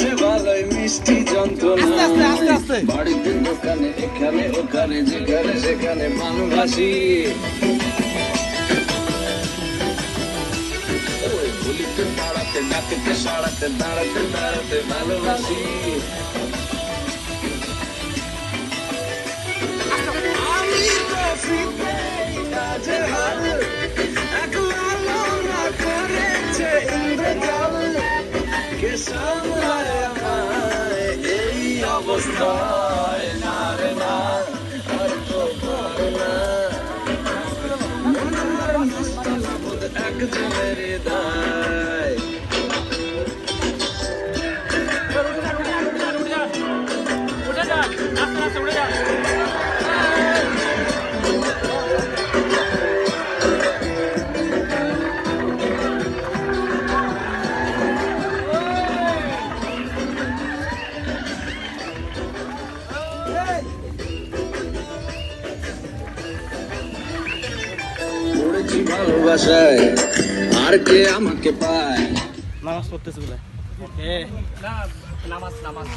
আছে ভালোই মিষ্টি যন্ত্রণা বাড়িতে দোকানে এখানে ওখানে যেখানে সেখানে ভালোবাসি বলিতে পাড়াতে ডাকিতে সাড়াতে দাঁড়াতে দাঁড়াতে ভালোবাসি আমি তো ফিরতে কাজের হাল একলা লড়া করেছে ইন্দ্রজাল কে সামলায় আমায় এই অবস্থায় না রে না আর তো পারে না একজনের দায় পড়েছি ভালোবাসায় আর কে আমাকে পায় নামাজ পড়তেছে বলে নামাজ